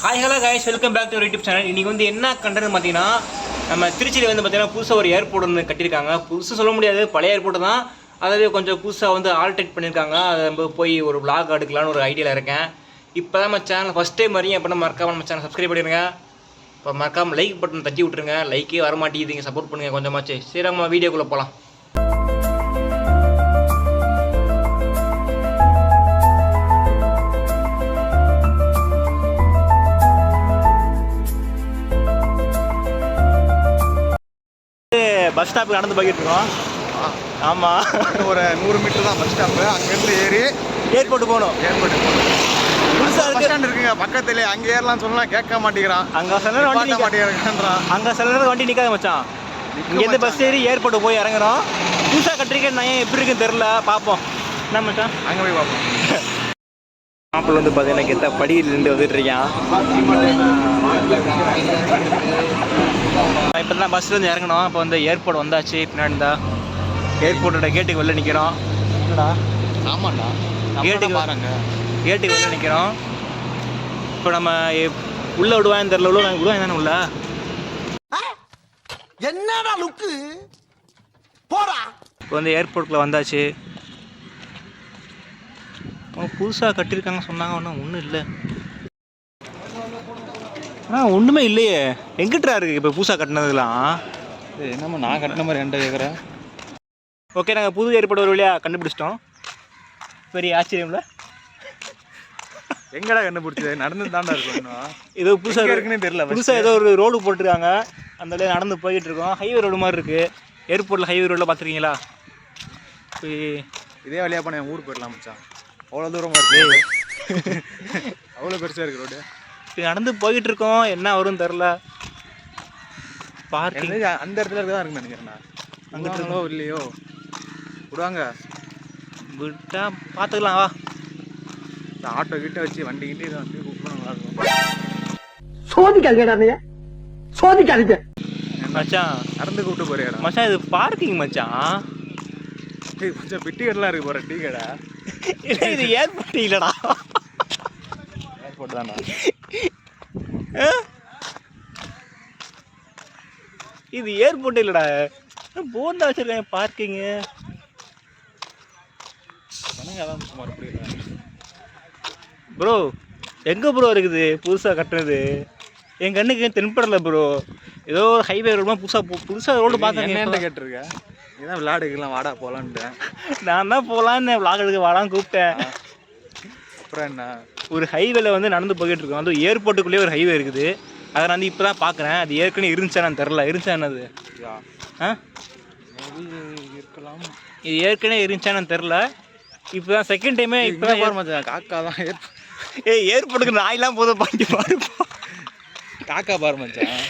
Hi hello guys, welcome back to YouTube channel. இன்றைக்கி வந்து என்ன கண்டென்ட் பார்த்தீங்கன்னா, நம்ம திருச்சியில் வந்து பார்த்தீங்கன்னா புதுசாக ஒரு ஏர்போர்ட் வந்து கட்டியிருக்காங்க. புதுசு சொல்ல முடியாது, பழைய ஏர்போர்ட் தான். அதாவது கொஞ்சம் புதுசாக வந்து ஆல்ட்ரேட் பண்ணியிருக்காங்க. அதை நம்ம போய் ஒரு vlog எடுக்கலான்னு ஒரு ஐடியாவில் இருக்கேன். இப்போ தான் நம்ம சேனல் ஃபஸ்ட் டைம் வரீங்க அப்படின்னா மறக்காமல் நம்ம சேனல் சப்ஸ்கிரைப் பண்ணிடுங்க. இப்போ மறக்காமல் லைக் பட்டன் தட்டி விட்ருங்க. லைக்கே வரமாட்டேங்குதுங்க, சப்போர்ட் பண்ணுங்கள் கொஞ்சமாச்சு. சரி, நம்ம வீடியோக்குள்ளே போகலாம். பஸ் ஸ்டாப்புக்கு நடந்து போய்கிட்டு இருக்கோம். ஆமாம், ஒரு 100 மீட்டர் தான் பஸ் ஸ்டாப்பு. அங்கேருந்து ஏறி ஏர்போர்ட் போகணும். புதுசாக பஸ் ஸ்டாண்ட் இருக்குங்க பக்கத்துலேயே. அங்கே ஏறலாம் சொன்னால் கேட்க மாட்டேங்கிறான். அங்கே சில நேரம் வண்டி மாட்டேங்கிறான்றான். அங்கே சில நேரம் வண்டி நிற்காத மச்சான். இங்கேருந்து பஸ் ஏறி ஏர்போர்ட்டு போய் இறங்குறோம். புதுசாக கட்டிருக்கேன், நான் ஏன் எப்படி இருக்குன்னு தெரில. பார்ப்போம் என்ன மச்சான், அங்கே போய் பார்ப்போம். மாப்பிள்ள வந்து பார்த்தீங்கன்னா கெத்த படியில் நின்று வந்துட்டு இருக்கான். இப்போ தான் பஸ்லேருந்து இறங்கணும். இப்போ வந்து ஏர்போர்ட் வந்தாச்சு. பின்னாடி தான் ஏர்போர்ட்டோட கேட்டுக்கு வெளில நிற்கிறோம். என்னடா? ஆமாண்டா, கேட்டுக்கு பாருங்க, கேட்டுக்கு வெளில நிற்கிறோம். இப்போ நம்ம உள்ளே விடுவான்னு தெரில. விடுவாங்க தானே உள்ள. என்னடா லுக்கு போடா. இப்போ வந்து ஏர்போர்ட்டில் வந்தாச்சு. புதுசாக கட்டியிருக்காங்க சொன்னாங்க. ஒன்றும் இல்லை. ஒன்றுமே இல்லையே. எங்கிட்டா இருக்குது இப்போ புதுசாக கட்டினதுலாம்? என்னம்மா நான் கட்டின மாதிரி என்கிட்ட கேட்குறேன். ஓகே, நாங்கள் புது ஏர்போர்ட் ஒரு வழியாக கண்டுபிடிச்சிட்டோம். பெரிய ஆச்சரியம்ல. எங்கடா கண்டுபிடிச்சது? நடந்து தாண்டா இருக்கும். இன்னும் ஏதோ புதுசாக இருக்குன்னு தெரியல. புதுசாக ஏதோ ஒரு ரோடு போட்டிருக்காங்க. அந்த வழியாக நடந்து போய்கிட்டு இருக்கோம். ஹைவே ரோடு மாதிரி இருக்குது. ஏர்போர்ட்டில் ஹைவே ரோடில் பார்த்துருக்கீங்களா? இதே வழியாக போனால் என் ஊர் போயிடலாம் மச்சான். அவ்வளோ தூரமாக இருக்குது. அவ்வளோ பெருசாக இருக்குது ரோடு. நடந்து போய்கிட்டு இருக்கோம். என்ன வரும்னு தெரில. பார்க்கிங் அந்த இடத்துல தான் இருக்குன்னு நினைக்கிறேண்ணா. அங்கிட்டு இருக்கோ இல்லையோ விடுவாங்க. விட்டா பார்த்துக்கலாம். வா, இந்த ஆட்டோ கிட்ட வச்சு வண்டி கிட்டே இதை வந்து கூப்பிடணும். சோதிக்காதீங்க, சோதிக்காதீங்க மச்சான். நடந்து கூப்பிட்டு போறியாடா மச்சான், இது பார்க்கிங் மச்சான். கொஞ்சம் பிட்டி கடலாம் இருக்கு போகிற டீ கடை. இது ஏர்போர்ட் இல்லைடா. ஏர்போர்ட் தானா? இது ஏர்போர்ட் இல்லைடா. போன் தான் வச்சுருக்கேன் பார்க்கிங்கு. அதான் சுமார் புரியல ப்ரோ. எங்கே ப்ரோ இருக்குது புதுசாக கட்டுனது? என் கண்ணுக்கு தென்படலை ப்ரோ. ஏதோ ஒரு ஹைவே ரோடு புதுசாக ரோடு பார்த்தேன். என்ன கேட்டிருக்கேன்? இதான் விளையாடுக்கலாம், வாடா போகலான்ட்டு. நான் தான் போகலான்னு விளாக் எடுக்க வாடான்னு கூப்பிட்டேன். அப்புறம் என்ன, ஒரு ஹைவேல வந்து நடந்து போய்கிட்டு இருக்கோம். அது ஏர்போர்ட்டுக்குள்ளேயே ஒரு ஹைவே இருக்குது. அதை நான் வந்து இப்போ தான் பார்க்குறேன். அது ஏற்கனவே இருந்துச்சா நான் தெரில. இருந்துச்சா என்னது? இருக்கலாம். இது ஏற்கனவே இருந்துச்சான்னு தெரில. இப்போ தான் செகண்ட் டைமே. இப்போ தான் மச்சான், காக்கா தான். ஏர்போர்ட்டுக்கு நாயெல்லாம் போதும் பாண்டி பாருப்பா. காக்கா பாரு மச்சான்.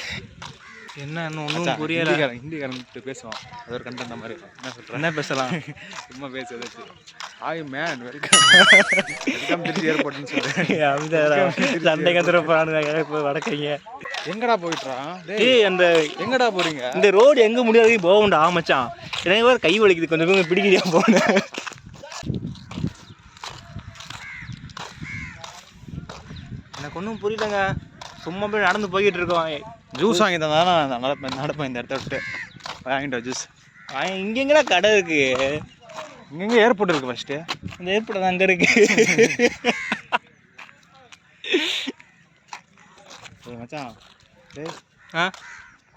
என்ன ஒன்றும் புரியலை. ஹிந்திக்காரன் பேசுவான். அது ஒரு கண்டென்ட் மாதிரி. என்ன சொல்கிறேன்? என்ன பேசலாம்? சும்மா பேச ஏதாச்சும். ஹாய் மேன், வெல்கம் திருச்சி ஏர்போர்ட்னு சொல்கிறேன். சண்டை கத்துற போகிறானுங்க வடக்கைங்க. எங்கடா போயிட்டுறான்? அந்த எங்கடா போறீங்க? இந்த ரோடு எங்கே முடியாது போகண்டா. ஆமாச்சான், எனக்கு வேறு கை வலிக்குது. கொஞ்சம் பிடிக்கிறியா போனேன். எனக்கு ஒன்றும் புரியலங்க. சும்மா போய் நடந்து போய்கிட்டு இருக்கோம். ஜூஸ் வாங்கி தந்தானா நடப்பேன் இந்த இடத்த விட்டு. வாங்கிட்டோம் ஜூஸ். இங்கெங்கடா கடை இருக்கு? இங்கெங்கே ஏர்போர்ட் இருக்குது ஃபஸ்ட்டு. இந்த ஏர்போர்ட் தான் அங்கே இருக்கு. மச்சான்,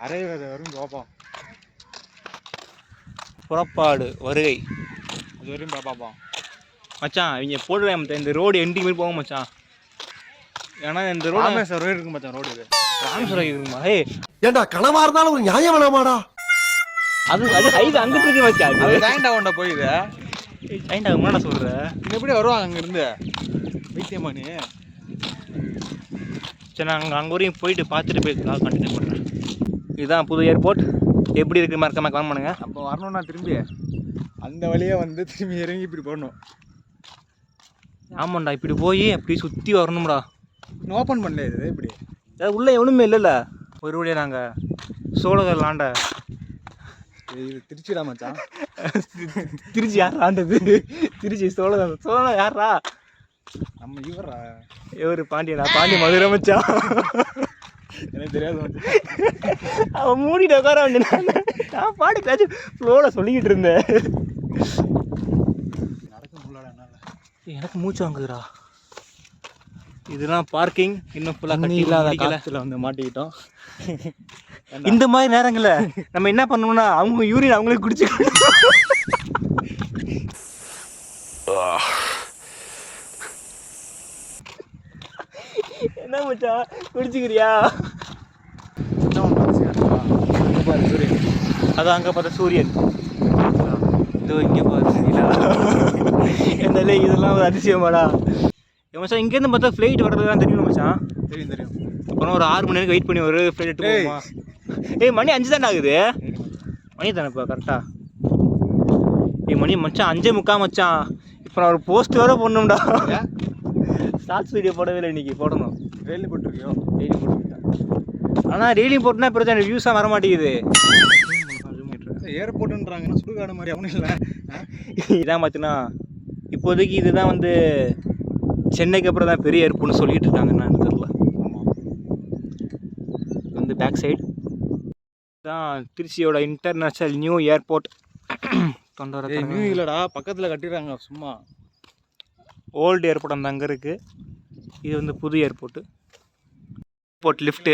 அரை வரும் பார்ப்போம். புறப்பாடு வருகை அது வரையும் பார்ப்போம் மச்சான். இவங்க போடுறேன் இந்த ரோடு எண்டிங் மாதிரி போகும் மச்சான். ஏன்னா இந்த ரோடு ராமேஸ்வரம் இருக்கு மச்சான். ரோடு இது ராமேஸ்வரம் இருக்குமா? ஏண்டா கனவா இருந்தாலும் ஒரு நியாயம் வேணாமாடா? அது ஹைவே அங்கிட்டு இருக்கு மச்சான். அது ஜாயிண்ட் ஆகண்டா போயிது. ஜாயிண்ட் ஆகுமா நான் சொல்கிறேன். இது எப்படி வருவாங்க அங்கேருந்து? வைத்தியமானி. சரி, நான் அங்கே வரையும் போயிட்டு பார்த்துட்டு போய் கண்டினியூ பண்ணுறேன். இதுதான் புது ஏர்போர்ட். எப்படி இருக்குது மறக்காம கமெண்ட் பண்ணுங்க. அப்போ வரணும்னா திரும்பி அந்த வழியாக வந்து திரும்பி இறங்கி இப்படி போடணும். ஆமாண்டா, இப்படி போய் அப்படி சுற்றி வரணும்டா. இன்னும் ஓப்பன் பண்ணல இது. இப்படி அது உள்ளே எவனுமே இல்லைல்ல. ஒரு வழியாக நாங்கள் சோழகர் லாண்ட. இது திருச்சிடா மச்சான். திருச்சி யார் ஆண்டது? திருச்சி சோழகர் யாரா? நம்ம இவரா இவர் பாண்டியனா? பாண்டி மதுரை மச்சான். எனக்கு தெரியாது. அவன் மூடிட்டு உட்கார வேண்டிய நான் பாட்டு பேச்சு ஃப்ளோவில் சொல்லிக்கிட்டு இருந்தேன். நடக்க முடியல என்னால. எனக்கு மூச்சு வாங்குதுடா. இதெல்லாம் பார்க்கிங் இன்னும் ஃபுல்லாக கட்டி இல்லாத முடிக்கல. காலத்தில் வந்து மாட்டிக்கிட்டோம். இந்த மாதிரி நேரங்களில் நம்ம என்ன பண்ணணும்னா அவங்க யூரின் அவங்களே குடிச்சுக்கணும். என்ன மச்சான் குடிச்சுக்கிறியா? அதான் அங்கே பார்த்தா சூரியன். இதோ இங்கே பார்த்தீங்களா? என்ன இதெல்லாம் ஒரு அதிசயமாடா. மச்சான் இங்கேருந்து பார்த்தா ஃப்ளைட் வர்றதுலாம் தெரியும் மச்சான். தெரியும் தெரியும். அப்புறம் ஒரு 6 மணி நேரம் வெயிட் பண்ணி ஒரு ஃப்ளைட் எடுத்து போகுமா? மணி 5 தானே ஆகுது. மணி தானேப்பா கரெக்டாக. மணி மச்சான் 5:45 மச்சான். இப்போ நான் ஒரு போஸ்ட் வர போடணும்டா. ஷார்ட்ஸ் வீடியோ போடவே இல்லை இன்னைக்கு. போடணும். டெய்லி போட்டிருக்கியோ? டெய்லி போட்டுருக்கேன். ஆனால் டெய்லியும் போட்டுனா பிரச்சனை எனக்கு வியூஸாக வர மாட்டேங்குது. ஏர்போர்ட்டுன்றாங்கன்னா சுடுகாடு மாதிரி அவனும் இல்லை. இதான் பார்த்தீங்கன்னா இப்போதைக்கு இதுதான் வந்து சென்னைக்கு அப்புறம் தான் பெரிய ஏர்போர்ட்னு சொல்லிட்டு இருக்காங்க. நான் தெரியல. வந்து பேக் சைடு தான் திருச்சியோட இன்டர்நேஷ்னல் நியூ ஏர்போர்ட். நியூ இல்லைடா, பக்கத்தில் கட்டிடுறாங்க சும்மா. ஓல்டு ஏர்போர்ட் அந்த அங்கே இருக்குது. இது வந்து புது airport. Airport lift.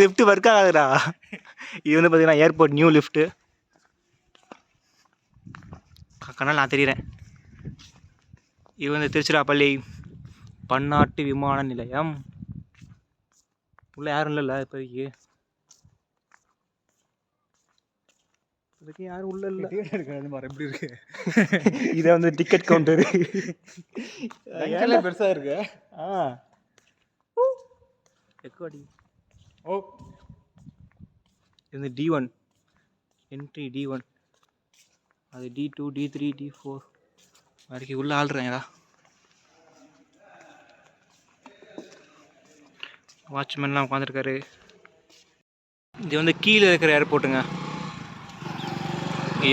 Lift work ஆகாதுடா. இது வந்து பார்த்தீங்கன்னா ஏர்போர்ட் நியூ லிஃப்ட்டு. கண்ணால் நான் தெரிகிறேன். இது வந்து திருச்சிராப்பள்ளி பன்னாட்டு விமான நிலையம். உள்ள யாரும் இல்லைல்ல இப்போதைக்கு. யாரும் உள்ள இல்லை. எப்படி இருக்கு? இதை வந்து டிக்கெட் கவுண்டரு. பெருசாக இருக்கு. எக்கோடி. ஓ இது வந்து D1 என்ட்ரி. D1 அது D2 D3 D4 வரைக்கும் உள்ள ஆள்றேன்டா. வாட்ச்மேன்லாம் உட்காந்துருக்காரு. இது வந்து கீழே இருக்கிற ஏர்போர்ட்டுங்க.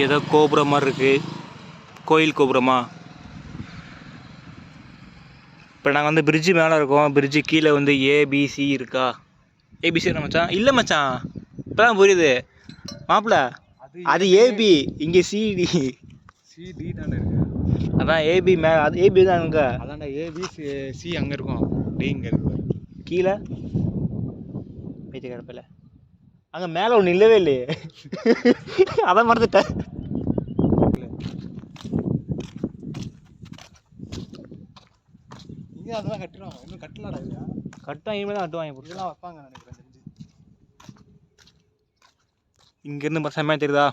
ஏதோ கோபுரம் மாதிரி இருக்குது. கோயில் கோபுரமா? இப்போ நாங்கள் வந்து பிரிட்ஜு மேலே இருக்கோம். பிரிட்ஜு கீழே வந்து ABC இருக்கா? ABC என்ன மச்சான்? இல்லை மச்சான் இப்போ தான் புரியுது மாப்பிள்ள. அது AB, இங்கே CD. CD தானே இருக்கு. அதான் AB மேலே. அது AB தான் அங்கே. அதான்டா ABC அங்கே இருக்கும். D இங்கே இருக்கு. கீழே பேச்சு கிடப்பில்ல. அங்கே மேலே ஒன்று இல்லவே இல்லையே. அதான் மறந்துட்டேன். இங்கே அதெல்லாம் கட்டுறாங்க. இன்னும் கட்டலாடா. இல்லையா கட்டம் இனிமேல் தான் கட்டுவாங்க. இதெல்லாம் வைப்பாங்க நினைக்கிறேன் தெரிஞ்சு. இங்கேருந்து செம்மையாக தெரியுதா?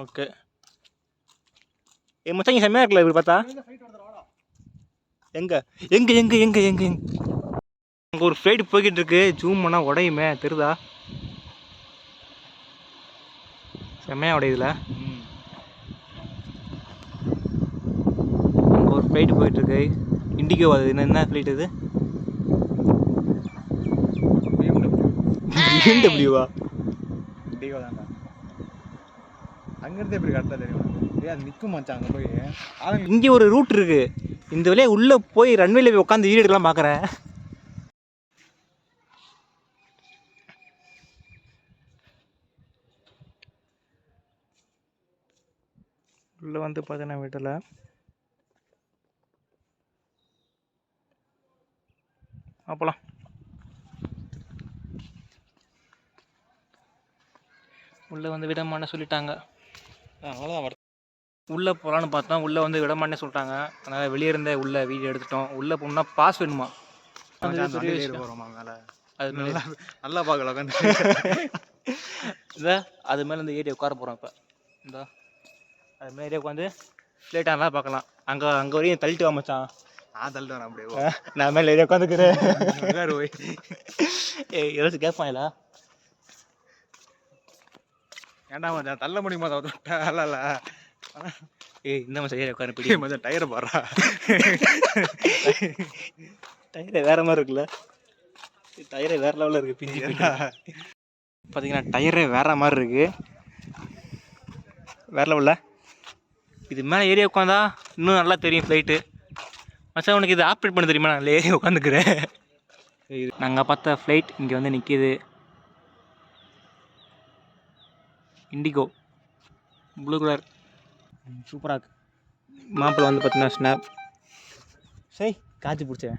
ஓகே. மச்சான் இங்கே செம்மையாக இருக்குல்ல இப்படி பார்த்தா? எங்கே எங்கே எங்கே எங்கே எங்கே அங்கே ஒரு ஃப்ளைட் போய்கிட்டு இருக்கு. ஜூம் பண்ணால் உடையுமே தெரியுதா? செம்மையாக உடையுதுல. அங்கே ஒரு ஃப்ளைட் போயிட்டுருக்கு. இண்டிகோ. அது என்ன ஃப்ளைட் இது? BMW-வா? இண்டிகோ தான்டா. அங்கேருந்து எப்படி கரெக்டாக தெரியும்? அது நிற்கும் மச்சான் அங்கே போய். இங்கே ஒரு ரூட் இருக்கு. இந்த வழியாக உள்ளே போய் ரன்வேல போய் உட்காந்து வீடியோ எடுக்கலாம் பார்க்குறேன். உள்ளே வந்து பார்த்தீங்கன்னா வீட்டில் அப்போலாம் உள்ளே வந்து விடமாட்டேன்னு சொல்லிட்டாங்க. அவ்வளோதான். உள்ளே போகலான்னு பார்த்தா உள்ளே வந்து விடமாட்டேன்னு சொல்லிட்டாங்க. அதனால் வெளியே இருந்தே உள்ளே வீடியோ எடுத்துட்டோம். உள்ளே போகணுன்னா பாஸ் வேணுமா? போகிறோமா மேலே? அது மேலே நல்லா பார்க்கலாம் உட்காந்து. இந்த அது மேலே இந்த ஏரியா உட்கார போகிறோம். இப்போ இந்த அது மேலே ஏரியா உட்காந்து ஃப்ளைட்டாக நல்லா பார்க்கலாம். அங்கே வரையும் தள்ளிட்டு வா மச்சான். நான் தள்ளிட்டு வரேன் அப்படியே. நான் மேலே ஏரியா உட்காந்துக்கிறேன். ஏதாச்சும் கேட்பாங்களா? ஏன்டா மச்சான் தள்ள முடியுமா? அல்ல இந்த மச்சான் ஏரியா உட்காந்து பிடி மச்சான். டயரை பாடுறா. டயரை வேற மாதிரி இருக்குல்ல. டயரே வேற லெவலில் இருக்குது. பிஞ்சு பார்த்தீங்கன்னா டயரே வேற மாதிரி இருக்குது. வேற லெவலில் இது மேலே ஏறி உட்காந்தா இன்னும் நல்லா தெரியும் ஃப்ளைட்டு. மச்சான் உனக்கு இது ஆப்ரேட் பண்ண தெரியுமா? நான் ஏறி உட்காந்துக்கிறேன். நாங்கள் பார்த்த ஃப்ளைட் இங்கே வந்து நிற்கிது. இண்டிகோ ப்ளூ கலர் சூப்பராக இருக்கு. மாப்பிள்ளை வந்து பார்த்தீங்கன்னா ஸ்னாப் சரி காய்ச்சி பிடிச்சேன்.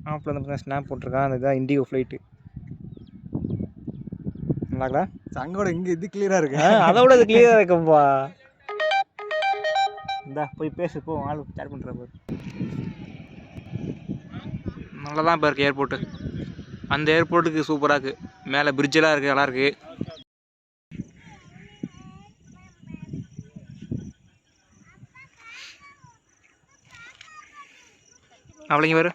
மாப்பிள்ளை வந்து பார்த்தீங்கன்னா ஸ்னாப் போட்டிருக்கான். அந்த இதான் இண்டிகோ ஃப்ளைட்டு. நல்லாங்களா? சங்கோட இங்கே இது கிளியராக இருக்கு. அதோட இது கிளியராக இருக்குப்பா. இந்தா போய் பேசு போ, ஆள் சேட் பண்ணுற போது. நல்லா தான் இப்போ இருக்குது ஏர்போர்ட்டு. அந்த ஏர்போர்ட்டுக்கு சூப்பராக இருக்குது. மேலே பிரிட்ஜெல்லாம் இருக்குது, நல்லா இருக்குது. அவளைங்க வேறு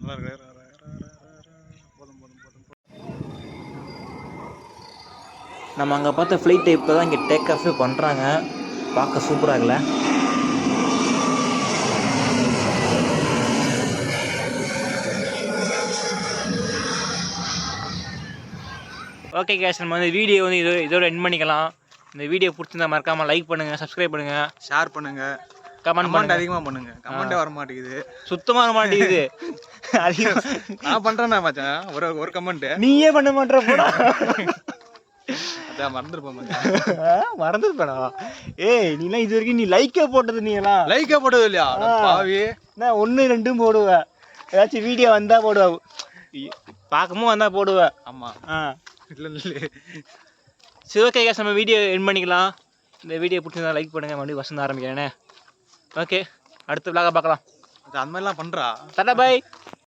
நல்லா இருக்கு. போதும். நம்ம அங்கே பார்த்த ஃப்ளைட் இப்போ தான் இங்கே டேக் ஆஃபே பண்ணுறாங்க. பார்க்க சூப்பராக இருக்குல்ல? ஓகே கேஷ், நம்ம வந்து வீடியோ வந்து இதோட எண்ட் பண்ணிக்கலாம். இந்த வீடியோ பிடிச்சிருந்தா மறக்காமல் லைக் பண்ணுங்கள், சப்ஸ்கிரைப் பண்ணுங்கள், ஷேர் பண்ணுங்கள், கமெண்ட் அதிகமாக பண்ணுங்கள். கமெண்ட்டே வர மாட்டேங்குது. சுத்தமாக வர மாட்டேங்குது. அதிகமாக நான் பண்ணுறேன்னா மச்சான் ஒரு கமெண்ட்டு நீயே பண்ண மாட்டேற போடா. அதான் மறந்துருப்பேன் மச்சான். மறந்துருப்பேனா? ஏய் நீலாம் இது வரைக்கும் நீ லைக்கே போட்டது நீலாம் லைக்கே போட்டது இல்லையா? பாவி, நான் 1 2 போடுவேன். ஏதாச்சும் வீடியோ வந்தால் போடுவேன், பார்க்கவும் வந்தால் போடுவேன். ஆமாம். இல்லை சரி ஓகே கேஸ், நம்ம வீடியோ எண்ட் பண்ணிக்கலாம். இந்த வீடியோ பிடிச்சிருந்தா லைக் பண்ணுங்கள். மறுபடியும் வசந்த ஆரம்பிக்கிறேனே. ஓகே, அடுத்த விளாக பார்க்கலாம். அந்த மாதிரிலாம் பண்ணுறா. Tata bye.